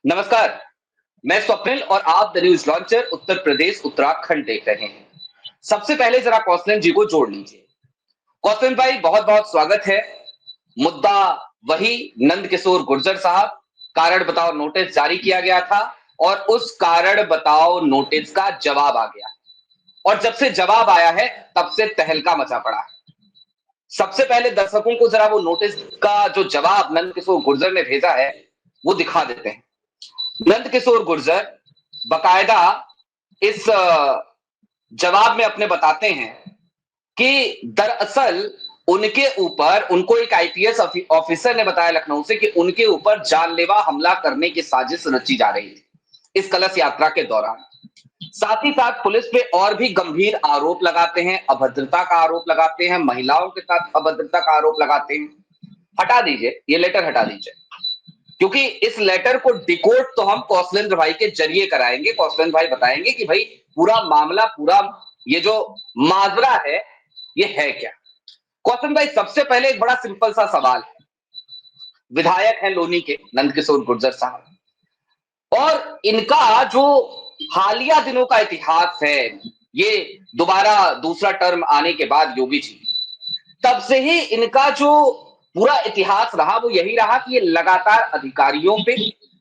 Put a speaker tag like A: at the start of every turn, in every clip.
A: नमस्कार। मैं स्वप्निल और आप the news launcher Uttar Pradesh Uttarakhand देख रहे हैं। सबसे पहले जरा कौशलन जी को जोड़ लीजिए। कौशलन भाई, बहुत बहुत स्वागत है। मुद्दा वही, नंद किशोर गुर्जर साहब। कारण बताओ नोटिस जारी किया गया था और उस कारण बताओ नोटिस का जवाब आ गया, और जब से जवाब आया है तब से तहलका मचा पड़ा है। सबसे पहले दर्शकों को जरा वो नोटिस का जो जवाब नंद किशोर गुर्जर ने भेजा है वो दिखा देते हैं। नंद किशोर गुर्जर बकायदा इस जवाब में अपने बताते हैं कि दरअसल उनके ऊपर, उनको एक आईपीएस ऑफिसर ने बताया लखनऊ से कि उनके ऊपर जानलेवा हमला करने की साजिश रची जा रही थी इस कलश यात्रा के दौरान। साथ ही साथ पुलिस पे और भी गंभीर आरोप लगाते हैं, अभद्रता का आरोप लगाते हैं, महिलाओं के साथ अभद्रता का आरोप लगाते हैं। हटा दीजिए, ये लेटर हटा दीजिए, क्योंकि इस लेटर को डिकोड तो हम कौशलेंद्र भाई के जरिए कराएंगे। कौशलेंद्र भाई बताएंगे कि भाई पूरा मामला, पूरा ये जो माजरा है ये है क्या। कौशलेंद्र भाई, सबसे पहले एक बड़ा सिंपल सा सवाल है। विधायक हैं लोनी के नंद किशोर गुर्जर साहब, और इनका जो हालिया दिनों का इतिहास है, ये दोबारा दूसरा टर्म आने के बाद योगी जी, तब से ही इनका जो पूरा इतिहास रहा वो यही रहा कि ये लगातार अधिकारियों पे,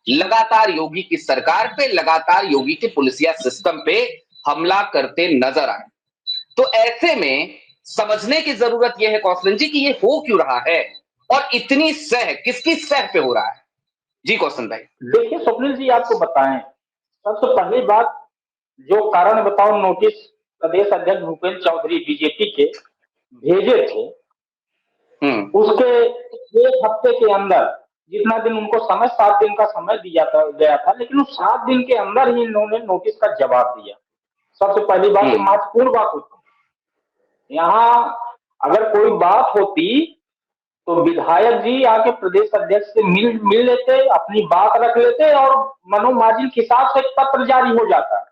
A: लगातार योगी की सरकार पे, लगातार योगी के पुलिसिया सिस्टम पे हमला करते नजर आए। तो ऐसे में समझने की जरूरत यह है कौशलन जी कि ये हो क्यों रहा है और इतनी सह किसकी सह पे हो रहा है। जी कौशल भाई।
B: देखिए स्वप्निल जी, आपको बताएं, सबसे पहली बात, जो कारण बताओ नोटिस प्रदेश अध्यक्ष भूपेंद्र चौधरी बीजेपी के भेजे थे, उसके एक हफ्ते के अंदर, जितना दिन उनको समय, 7 दिन का समय दिया था गया था, लेकिन उस 7 दिन के अंदर ही इन्होंने नोटिस का जवाब दिया। सबसे पहली बात, ये महत्वपूर्ण बात होती है। यहाँ अगर कोई बात होती तो विधायक जी आके प्रदेश अध्यक्ष से मिल मिल लेते, अपनी बात रख लेते और मनोमाजिल के हिसाब से एक पत्र जारी हो जाता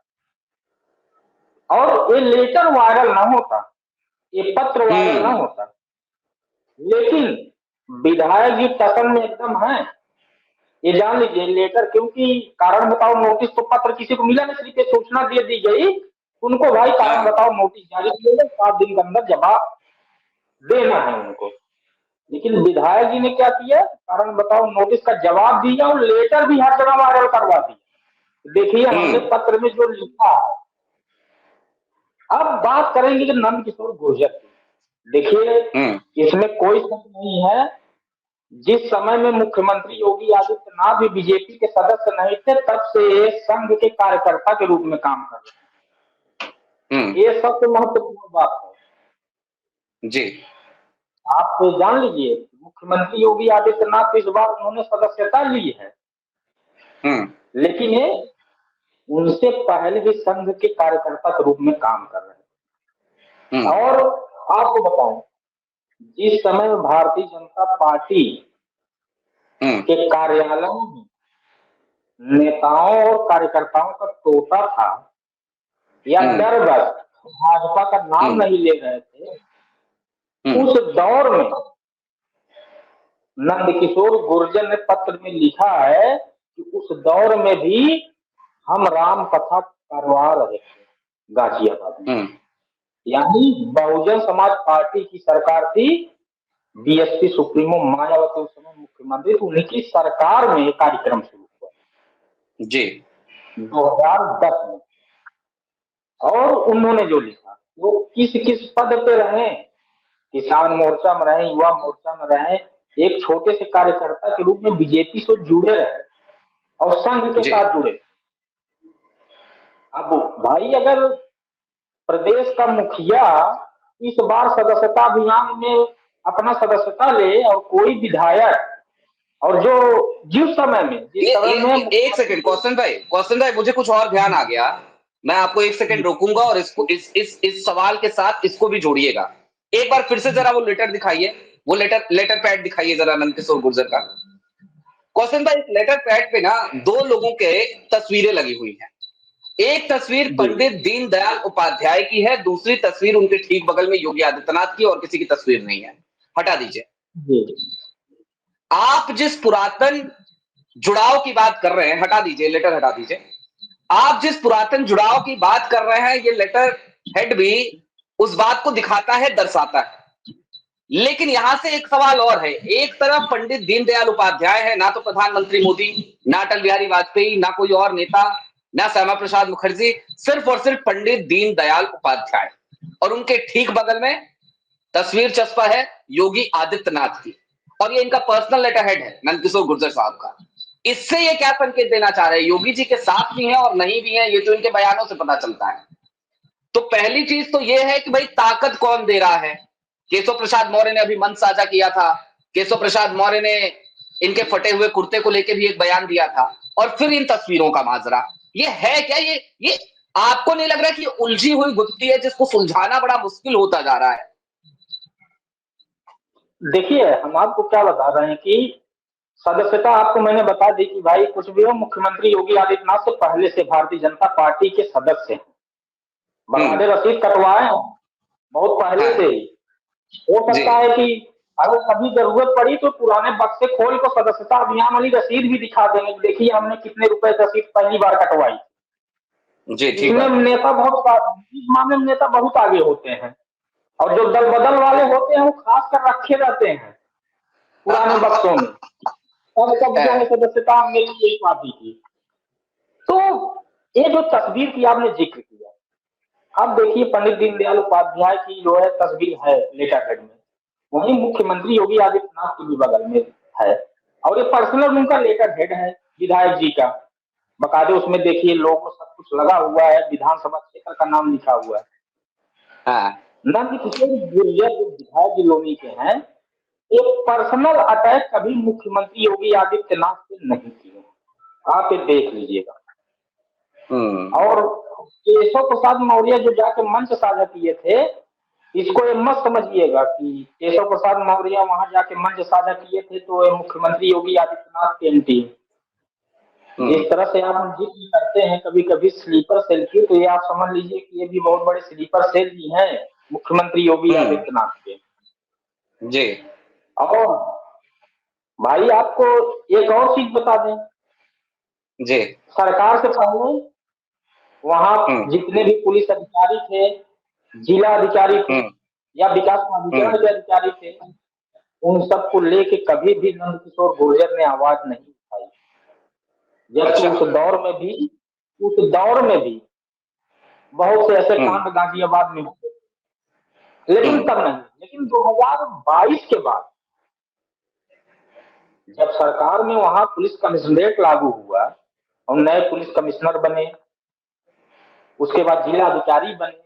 B: और ये लेटर वायरल ना होता, ये पत्र वायरल ना होता। लेकिन विधायक जी टसन में एकदम है। ये जान लीजिए लेटर, क्योंकि कारण बताओ नोटिस तो पत्र किसी को मिला नहीं, सिर्फ सूचना दे दी गई उनको, भाई कारण बताओ नोटिस जारी किए गए, 7 दिन के अंदर जवाब देना है उनको। लेकिन विधायक जी ने क्या किया, कारण बताओ नोटिस का जवाब दिया और लेटर भी हर जगह वायरल करवा दिया। देखिए हमने पत्र में जो लिखा है। अब बात करेंगे कि नंद किशोर गुर्जर की। देखिए इसमें कोई शक नहीं है, जिस समय में मुख्यमंत्री योगी आदित्यनाथ भी बीजेपी के सदस्य नहीं थे, तब से संघ के कार्यकर्ता के रूप में काम कर रहे हैं। ये सबसे महत्वपूर्ण बात है जी। आप तो जान लीजिए, मुख्यमंत्री योगी आदित्यनाथ इस बार उन्होंने सदस्यता ली है, लेकिन ये उनसे पहले भी संघ के कार्यकर्ता के रूप में काम कर रहे हैं। और आपको बताऊं, जिस समय भारतीय जनता पार्टी के कार्यालयों में नेताओं और कार्यकर्ताओं का तोता था, या डर बस भाजपा का नाम नहीं ले रहे थे, उस दौर में नंदकिशोर गुर्जर ने पत्र में लिखा है कि उस दौर में भी हम राम कथा करवा रहे थे गाजियाबाद में। यानी बहुजन समाज पार्टी की सरकार थी, बीएसपी सुप्रीमो मायावती उस समय मुख्यमंत्री, उन्हीं की सरकार में ये कार्यक्रम शुरू हुआ जी 2010 में। और उन्होंने जो लिखा, वो किस किस पद पे रहे, किसान मोर्चा में रहे, युवा मोर्चा में रहे, एक छोटे से कार्यकर्ता के रूप में बीजेपी से जुड़े रहे और संघ के साथ जुड़े। अब भाई अगर प्रदेश का मुखिया इस बार सदस्यता अभियान में अपना सदस्यता ले और कोई विधायक, और जो जिस समय में
A: एक सेकंड कौशल भाई, मुझे कुछ और ध्यान आ गया। मैं आपको एक सेकंड रोकूंगा और इसको इस सवाल के साथ इसको भी जोड़िएगा। एक बार फिर से जरा वो लेटर दिखाइए, वो लेटर पैड दिखाइए जरा नंद किशोर गुर्जर का। कौशल भाई, इस लेटर पैड पे ना 2 लोगों के तस्वीरें लगी हुई हैं। एक तस्वीर पंडित दीनदयाल उपाध्याय की है, दूसरी तस्वीर उनके ठीक बगल में योगी आदित्यनाथ की, और किसी की तस्वीर नहीं है। हटा दीजिए। आप जिस पुरातन जुड़ाव की बात कर रहे हैं, हटा दीजिए, लेटर हटा दीजिए, आप जिस पुरातन जुड़ाव की बात कर रहे हैं, ये लेटर हेड भी उस बात को दिखाता है, दर्शाता है। लेकिन यहां से एक सवाल और है, एक तरफ पंडित दीनदयाल उपाध्याय है, ना तो प्रधानमंत्री मोदी, ना अटल बिहारी वाजपेयी, ना कोई और नेता, ना श्यामा प्रसाद मुखर्जी, सिर्फ और सिर्फ पंडित दीनदयाल उपाध्याय, और उनके ठीक बगल में तस्वीर चस्पा है योगी आदित्यनाथ की, और ये इनका पर्सनल लेटर हेड है नंदकिशोर गुर्जर साहब का। इससे ये क्या संकेत देना चाह रहे हैं? योगी जी के साथ भी हैं और नहीं भी हैं, ये तो इनके बयानों से पता चलता है। तो पहली चीज तो ये है कि भाई ताकत कौन दे रहा है। केशव प्रसाद मौर्य ने अभी मंच साझा किया था, केशव प्रसाद मौर्य ने इनके फटे हुए कुर्ते को लेकर भी एक बयान दिया था, और फिर इन तस्वीरों का माजरा, ये है क्या? ये आपको नहीं लग रहा कि ये उलझी हुई गुत्थी है जिसको सुलझाना बड़ा मुश्किल होता जा रहा है?
B: देखिए, हम आपको क्या बता रहे हैं कि सदस्यता आपको मैंने बता दी कि भाई कुछ भी हो, मुख्यमंत्री योगी आदित्यनाथ से पहले से भारतीय जनता पार्टी के सदस्य हैं, बकायदे रसीद कटवाए हैं बहुत पहले से
A: हाँ,
B: ही। हो
A: जी,
B: सकता है कि अगर कभी जरूरत पड़ी तो पुराने बक्से खोल को सदस्यता अभियान वाली रसीद भी दिखा देंगे, देखिए हमने कितने रुपए रसीद पहली बार कटवाई।
A: जी, ठीक
B: इसमें
A: बात है।
B: नेता इस मामले में नेता बहुत आगे होते हैं, और जो दल बदल वाले होते हैं वो खास कर रखे रहते हैं पुराने बक्सों में। कब कब जो है सदस्यता मिली यही पार्टी की। तो ये जो तस्वीर की आपने जिक्र किया, अब देखिए पंडित दीनदयाल उपाध्याय की जो है तस्वीर है लेटर हेड में, वहीं मुख्यमंत्री योगी आदित्यनाथ की भी बगल में है, और ये पर्सनल उनका लेटर हेड है विधायक जी का। बकायदे उसमें देखिए लोगो सब कुछ लगा हुआ है, विधानसभा क्षेत्र का नाम लिखा हुआ है।
A: हाँ,
B: नंद किशोर गुर्जर जो विधायक जिलोनी के हैं, एक पर्सनल अटैक कभी मुख्यमंत्री योगी आदित्यनाथ से नहीं किए, आप ये देख लीजिएगा। और केशव प्रसाद मौर्य जो जाके मंच साझा किए थे, इसको ये मत समझिएगा कि केशव प्रसाद मौर्य वहां जाके मंच साझा किए थे तो ये मुख्यमंत्री योगी आदित्यनाथ के एंटी। जिस तरह से आप जिक्र करते हैं कभी कभी स्लीपर सेल की, तो ये आप समझ लीजिए कि ये भी बहुत बड़े स्लीपर सेल भी हैं मुख्यमंत्री योगी आदित्यनाथ के।
A: जी,
B: और भाई आपको एक और चीज बता दें,
A: जी,
B: सरकार से पहले वहां जितने भी पुलिस अधिकारी थे, जिला अधिकारी थे, या विकास प्राधिकरण के अधिकारी थे, उन सबको लेके कभी भी नंदकिशोर गुर्जर ने आवाज नहीं उठाई। जबकि
A: अच्छा,
B: उस दौर में भी बहुत से ऐसे कांड गाजियाबाद में हुए, लेकिन तब नहीं। लेकिन 2022 के बाद जब सरकार में वहां पुलिस कमिश्नरेट लागू हुआ और नए पुलिस कमिश्नर बने, उसके बाद जिला अधिकारी बने,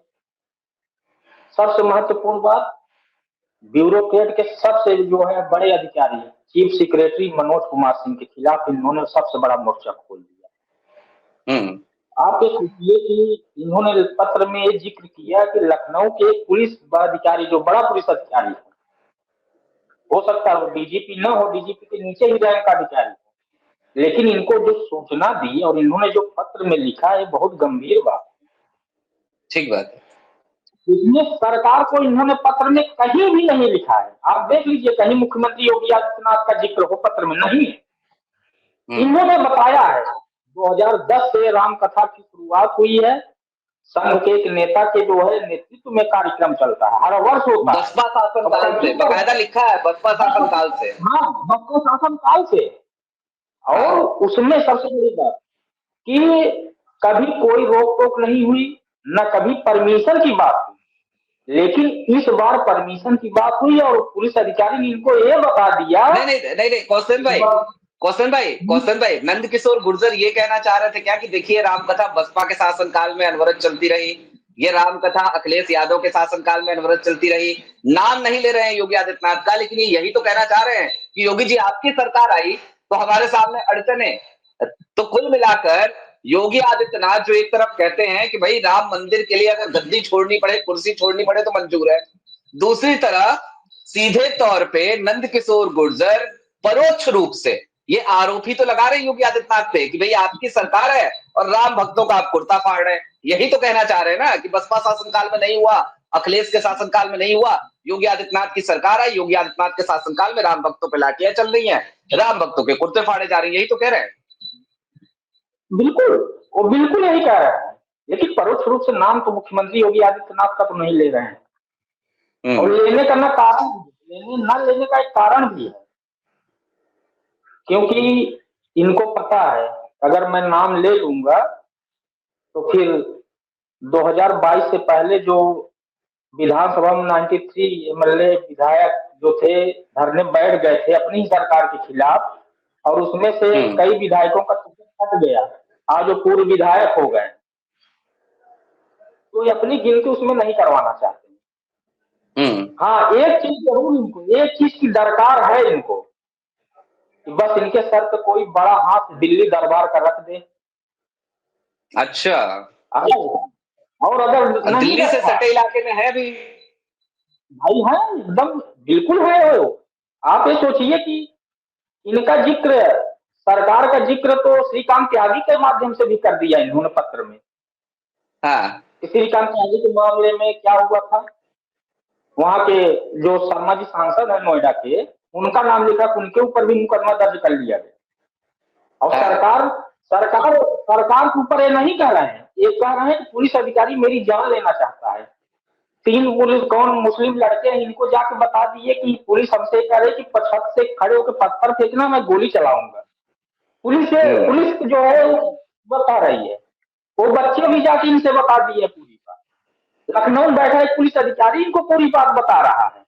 B: सबसे महत्वपूर्ण बात, ब्यूरोक्रेट के सबसे जो है बड़े अधिकारी चीफ सेक्रेटरी मनोज कुमार सिंह के खिलाफ इन्होंने सबसे बड़ा मोर्चा खोल दिया। आप ये सोचिए कि इन्होंने पत्र में ये जिक्र किया कि लखनऊ के एक पुलिस अधिकारी जो बड़ा पुलिस अधिकारी है, हो सकता है वो डीजीपी न हो, डीजीपी के नीचे ही रैंक का अधिकारी, लेकिन इनको जो सूचना दी और इन्होंने जो पत्र में लिखा है बहुत गंभीर बात।
A: ठीक बात है।
B: इसमें सरकार को इन्होंने पत्र में कहीं भी नहीं लिखा है, आप देख लीजिए कहीं मुख्यमंत्री योगी आदित्यनाथ का जिक्र हो पत्र में, नहीं है। इन्होंने बताया है 2010 से राम कथा की शुरुआत हुई है, संघ के एक नेता के जो है नेतृत्व में कार्यक्रम चलता है, हर वर्ष होता है।
A: बसपा शासन काल से बकायदा लिखा है, बसपा शासन काल से।
B: हाँ, बसपा शासन काल से। और उसमें सबसे बड़ी बात कि कभी कोई रोक टोक नहीं हुई, न कभी परमिशन की बात हुई, लेकिन इस बार परमिशन की बात हुई और पुलिस अधिकारी ने इनको ये बता दिया।
A: नहीं नहीं नहीं नहीं, कौशन भाई, नंदकिशोर गुर्जर ये कहना चाह रहे थे क्या कि देखिए रामकथा बसपा के शासनकाल में अनवरत चलती रही, ये रामकथा अखिलेश यादव के शासनकाल में अनवरत चलती रही, नाम नहीं ले रहे हैं योगी आदित्यनाथ का, लेकिन ये यही तो कहना चाह रहे हैं कि योगी जी आपकी सरकार आई तो हमारे सामने अड़चने। तो कुल मिलाकर योगी आदित्यनाथ जो एक तरफ कहते हैं कि भाई राम मंदिर के लिए अगर गद्दी छोड़नी पड़े, कुर्सी छोड़नी पड़े तो मंजूर है, दूसरी तरफ सीधे तौर पे नंदकिशोर गुर्जर परोक्ष रूप से ये आरोप ही तो लगा रहे हैं योगी आदित्यनाथ पे कि भाई आपकी सरकार है और राम भक्तों का आप कुर्ता फाड़ रहे हैं। यही तो कहना चाह रहे हैं ना कि बसपा शासनकाल में नहीं हुआ अखिलेश के शासनकाल में नहीं हुआ। योगी आदित्यनाथ की सरकार आई, योगी आदित्यनाथ के शासनकाल में राम भक्तों पे लाठियां चल रही हैं, राम भक्तों के कुर्ते फाड़े जा रही हैं, यही तो कह रहे हैं।
B: बिल्कुल, वो बिल्कुल यही कह रहे हैं, लेकिन परोक्ष रूप से नाम तो मुख्यमंत्री योगी आदित्यनाथ का तो नहीं ले रहे हैं। और लेने का न लेने का एक कारण भी है, क्योंकि इनको पता है अगर मैं नाम ले लूंगा तो फिर 2022 से पहले जो विधानसभा में 93 एमएलए विधायक जो थे धरने बैठ गए थे अपनी ही सरकार के खिलाफ, और उसमें से कई विधायकों का टिकट कट गया, आज वो पूर्व विधायक हो गए, तो ये अपनी गिनती उसमें नहीं करवाना चाहते। हाँ, एक चीज जरूर इनको, एक चीज की दरकार है इनको, कि बस इनके सर पे कोई बड़ा हाथ दिल्ली दरबार का रख दे।
A: अच्छा,
B: और अगर
A: दिल्ली से सटे इलाके में है भी
B: भाई, है एकदम बिल्कुल है। वो आप ये सोचिए कि इनका जिक्र, सरकार का जिक्र तो श्रीकांत त्यागी के माध्यम से भी कर दिया इन्होंने पत्र में।
A: हाँ,
B: श्रीकांत त्यागी के मामले में क्या हुआ था, वहां के जो शर्मा जी सांसद है नोएडा के, उनका नाम लिखा, उनके ऊपर भी मुकदमा दर्ज कर लिया गया। और सरकार सरकार सरकार के ऊपर ये नहीं कह रहे हैं, ये कह रहे हैं कि पुलिस अधिकारी मेरी जान लेना चाहता है। 3 पुलिस कौन मुस्लिम लड़के हैं, इनको जाके बता दिए कि पुलिस हमसे कह रही कि छत से खड़े होकर पत्थर फेंकना, मैं गोली चलाऊंगा। पुलिस जो है वो बता रही है, वो बच्चे भी जाके इनसे बता दिए पूरी बात। लखनऊ बैठा एक पुलिस अधिकारी इनको पूरी बात बता रहा है।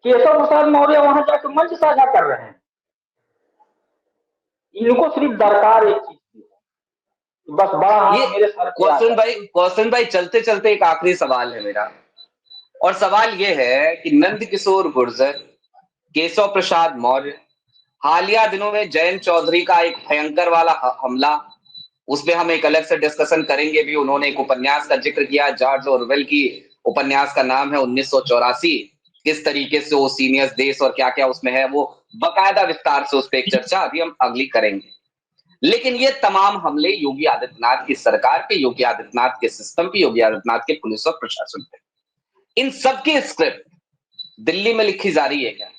B: केशव प्रसाद मौर्य वहां जाकर मंच साझा कर रहे हैं। इनको सिर्फ दरकार एक चीज की है, बस बड़ा हाथ मेरे सर पे।
A: कौशन भाई चलते चलते एक आखिरी सवाल है मेरा, और सवाल ये है कि नंदकिशोर गुर्जर, केशव प्रसाद मौर्य, हालिया दिनों में जयंत चौधरी का एक भयंकर वाला हमला, उसमें हम एक अलग से डिस्कशन करेंगे भी। उन्होंने एक उपन्यास का जिक्र किया, जॉर्ज ऑरवेल की उपन्यास का नाम है 1984। किस तरीके से वो सीनियर्स देश और क्या क्या उसमें है, वो बकायदा विस्तार से उस पर एक चर्चा अभी हम अगली करेंगे। लेकिन ये तमाम हमले योगी आदित्यनाथ की सरकार पे, योगी आदित्यनाथ के सिस्टम पे, योगी आदित्यनाथ के पुलिस और प्रशासन पे, इन सबकी स्क्रिप्ट दिल्ली में लिखी जा रही है क्या?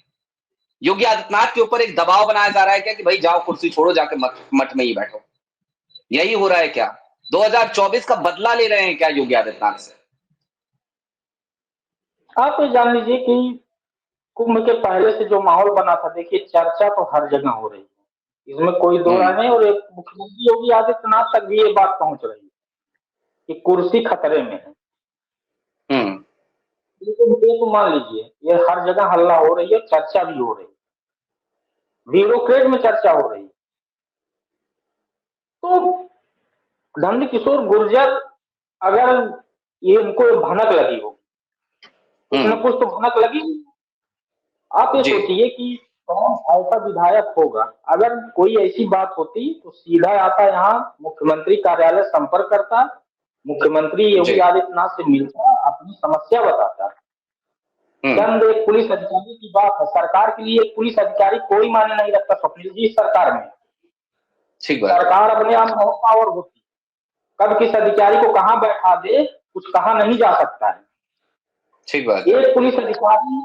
A: योगी आदित्यनाथ के ऊपर एक दबाव बनाया जा रहा है क्या कि भाई जाओ कुर्सी छोड़ो, जाके मठ में ही बैठो? यही हो रहा है क्या? 2024 का बदला ले रहे हैं क्या योगी आदित्यनाथ से?
B: आप ये जान लीजिए कि कुंभ के पहले से जो माहौल बना था, देखिए चर्चा तो हर जगह हो रही है, इसमें कोई दो राय नहीं। और एक मुख्यमंत्री योगी आदित्यनाथ तक भी ये बात पहुंच रही है कि कुर्सी खतरे में है। लेकिन ये तो मान लीजिए ये हर जगह हल्ला हो रही है, चर्चा भी हो रही है, ब्यूरोक्रेट में चर्चा हो रही है। तो नंदकिशोर गुर्जर, अगर ये इनको भनक लगी हो, कुछ न कुछ तो भनक लगी। आप ये सोचिए कि कौन ऐसा विधायक होगा, अगर कोई ऐसी बात होती तो सीधा आता यहाँ मुख्यमंत्री कार्यालय संपर्क करता, मुख्यमंत्री योगी आदित्यनाथ से मिलता, अपनी समस्या बताता। चंद एक पुलिस अधिकारी की बात है, सरकार के लिए एक पुलिस अधिकारी कोई मायने नहीं रखता स्वप्निल जी। सरकार में सरकार अपने आप बहुत पावर होती, कब किस अधिकारी को कहां बैठा दे कुछ कहा नहीं जा सकता है।
A: ठीक बात।
B: एक पुलिस अधिकारी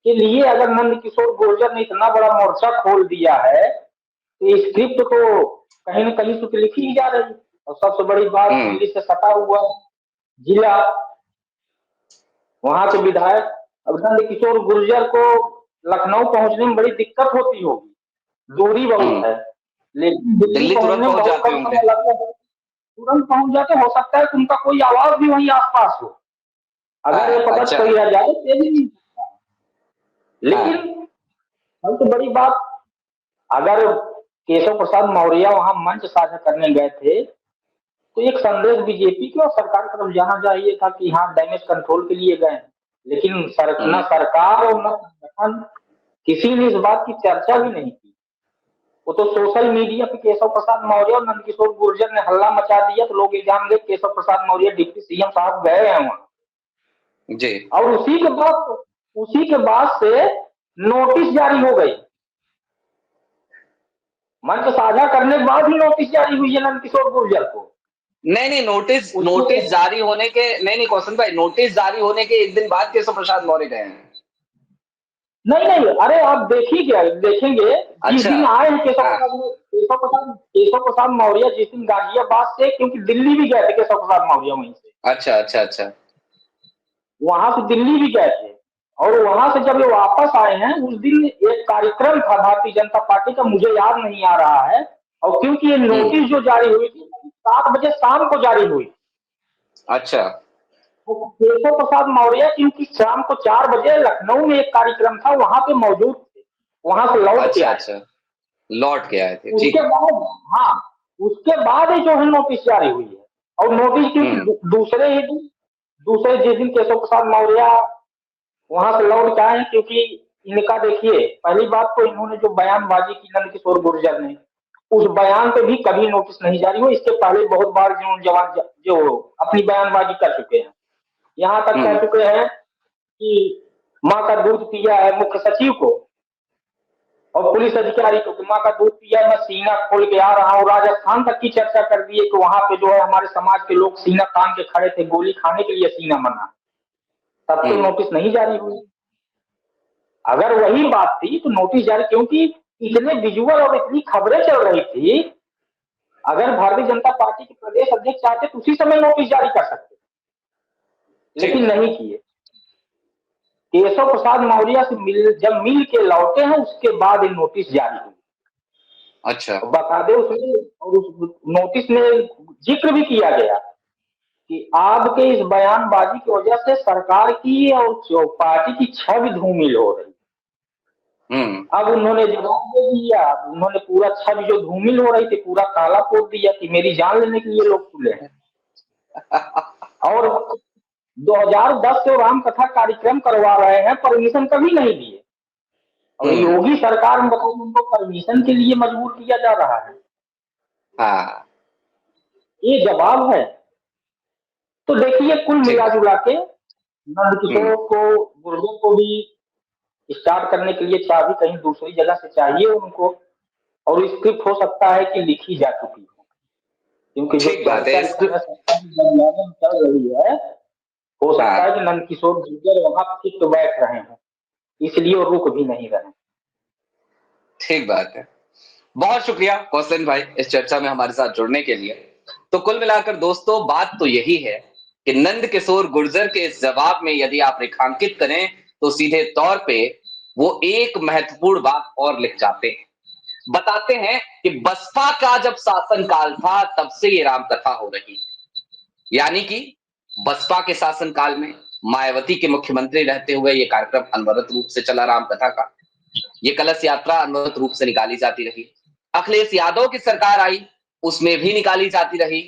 B: के लिए अगर नंदकिशोर गुर्जर ने इतना बड़ा मोर्चा खोल दिया है तो स्क्रिप्ट तो कहीं न कहीं से लिखी ही जा रही है। और सबसे बड़ी बात, दिल्ली से सटा हुआ जिला, वहां के विधायक, अब नंदकिशोर गुर्जर को लखनऊ पहुंचने में बड़ी दिक्कत होती होगी, दूरी बहुत है, लेकिन दिल्ली पहुंचने में बहुत कम समय लगता है, तुरंत पहुंच जाते। हो सकता है कि उनका कोई आवाज भी वहीं आसपास हो, अगर ये पकड़ कोई रह जाए तेजी नहीं सकता है। लेकिन सबसे बड़ी बात, अगर केशव प्रसाद मौर्य वहां मंच साझा करने गए थे तो एक संदेश बीजेपी की और सरकार की तरफ जाना चाहिए था कि हाँ डैमेज कंट्रोल के लिए गए। लेकिन न सरकार और न संगठन किसी ने इस बात की चर्चा भी नहीं की। वो तो सोशल मीडिया पे केशव प्रसाद मौर्य और नंदकिशोर गुर्जर ने हल्ला मचा दिया तो लोग ये जान गए केशव प्रसाद मौर्य डिप्टी सीएम साहब गए हैं वहां जी। और उसी के बाद से नोटिस जारी हो गई, मंच साझा करने के बाद ही नोटिस जारी हुई है नंदकिशोर गुर्जर को
A: नहीं नहीं, नोटिस नोटिस जारी होने के, नहीं नहीं कौशन भाई, नोटिस जारी होने के एक दिन बाद केशव प्रसाद मौर्य गए हैं।
B: नहीं नहीं, अरे आप देखिए, देखेंगे जिस
A: अच्छा।
B: दिन आए हैं
A: हाँ।
B: केशव प्रसाद मौर्य जिस दिन गाजियाबाद से, क्योंकि दिल्ली भी गए थे केशव प्रसाद मौर्य वहीं से,
A: अच्छा अच्छा अच्छा।
B: वहां से दिल्ली भी गए थे, और वहां से जब ये वापस आए हैं उस दिन एक कार्यक्रम था भारतीय जनता पार्टी का, मुझे याद नहीं आ रहा है। और क्योंकि ये नोटिस जो जारी हुई थी 7 बजे शाम को जारी हुई,
A: अच्छा
B: तो केशव प्रसाद मौर्य क्योंकि शाम को 4 बजे लखनऊ में एक कार्यक्रम था, वहां पे मौजूद थे, वहां से लौट के
A: अच्छा
B: आए।
A: अच्छा, लौट के आए थे,
B: उसके
A: ठीक है।
B: बाद, हाँ, उसके बाद ही जो है नोटिस जारी हुई है। और नोटिस क्योंकि दूसरे ही दिन, दूसरे जिस दिन केशव प्रसाद मौर्य वहां से लौट के आए हैं, क्योंकि इनका देखिए, पहली बात तो इन्होंने जो बयानबाजी की नंद किशोर गुर्जर ने, उस बयान पे भी कभी नोटिस नहीं जारी हुआ। इसके पहले बहुत बार जो जवान जो अपनी बयानबाजी कर चुके हैं, यहाँ तक कह
A: हम्म
B: चुके हैं कि माँ का दूध पिया है मुख्य सचिव को और पुलिस अधिकारी को, कि माँ का दूध पिया, मैं सीना खोल के आ रहा हूँ। राजस्थान तक की चर्चा कर दी है कि वहां पे जो है हमारे समाज के लोग सीना तान के खड़े थे, गोली खाने के लिए सीना मना, तब तो
A: हम्म
B: नोटिस नहीं जारी हुई। अगर वही बात थी तो नोटिस जारी, क्योंकि इतने विजुअल और इतनी खबरें चल रही थी, अगर भारतीय जनता पार्टी के प्रदेश अध्यक्ष चाहते तो उसी समय नोटिस जारी कर सकते,
A: ठीक
B: लेकिन
A: है।
B: नहीं किए। केशव प्रसाद मौर्य से जब मिल के लौटे हैं उसके बाद ये नोटिस जारी हुई।
A: अच्छा।
B: बता दें उसमें, और उस नोटिस में जिक्र भी किया गया कि आपके इस बयानबाजी की वजह से सरकार की और पार्टी की छवि धूमिल हो रही। अब उन्होंने जवाब दे दिया, उन्होंने पूरा छवि जो धूमिल हो रही थी पूरा काला पोत दिया कि मेरी जान लेने के लिए लोग खुले हैं। और 2010 से राम कथा कार्यक्रम करवा रहे हैं, परमिशन कभी नहीं दिए, और योगी सरकार में बताइए उनको परमिशन के लिए मजबूर किया जा रहा है।
A: हाँ।
B: ये जवाब है। तो देखिए, कुल
A: ठीक
B: मिला
A: बात।
B: जुला के नंद किशोर को, गुर्जर को भी स्टार्ट करने के लिए चाबी कहीं दूसरी जगह से चाहिए उनको, और स्क्रिप्ट हो सकता है कि लिखी जा चुकी हो, क्योंकि जो
A: ठीक बात
B: चर्चा
A: है,
B: इस
A: इसको।
B: समय में चल रही है, हो सकता है
A: हाँ,
B: कि नंद किशोर गुर्जर वहां फिट बैठ रहे हैं, इसलिए वो रुक भी नहीं रहे।
A: ठीक बात है। बहुत शुक्रिया कौशल भाई इस चर्चा में हमारे साथ जुड़ने के लिए। तो कुल मिलाकर दोस्तों बात तो यही है कि नंद किशोर गुर्जर के इस जवाब में यदि आप रेखांकित करें तो सीधे तौर पे वो एक महत्वपूर्ण बात और लिख जाते हैं। बताते हैं कि बसपा का जब शासनकाल था तब से ये रामकथा हो रही है। यानी कि बसपा के शासनकाल में मायावती के मुख्यमंत्री रहते हुए ये कार्यक्रम अनवरत रूप से चला रामकथा का। ये कलश यात्रा अनवरत रूप से निकाली जाती रही। अखिलेश यादव की सरकार आई, उसमें भी निकाली जाती रही।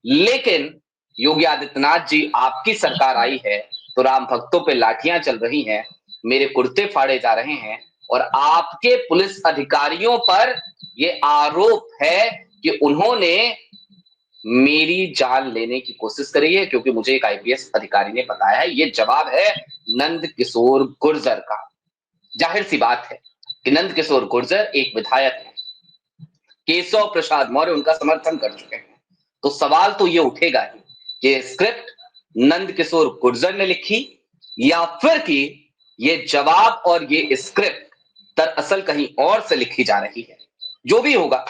A: लेकिन योगी आदित्यनाथ जी आपकी सरकार आई है तो राम भक्तों पे लाठियां चल रही हैं, मेरे कुर्ते फाड़े जा रहे हैं, और आपके पुलिस अधिकारियों पर ये आरोप है कि उन्होंने मेरी जान लेने की कोशिश करी है, क्योंकि मुझे एक आईपीएस अधिकारी ने बताया है। ये जवाब है नंद किशोर गुर्जर का। जाहिर सी बात है कि नंद किशोर गुर्जर एक विधायक है, केशव प्रसाद मौर्य उनका समर्थन कर चुके हैं। तो सवाल तो ये उठेगा ही कि स्क्रिप्ट नंद किशोर गुर्जर ने लिखी या फिर कि ये जवाब और ये स्क्रिप्ट दरअसल कहीं और से लिखी जा रही है। जो भी होगा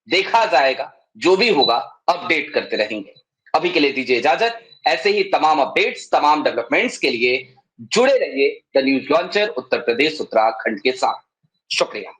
A: देखा जाएगा, जो भी होगा अपडेट करते रहेंगे। अभी के लिए दीजिए इजाजत। ऐसे ही तमाम अपडेट्स, तमाम डेवलपमेंट्स के लिए जुड़े रहिए the news launcher Uttar Pradesh Uttarakhand के साथ। शुक्रिया।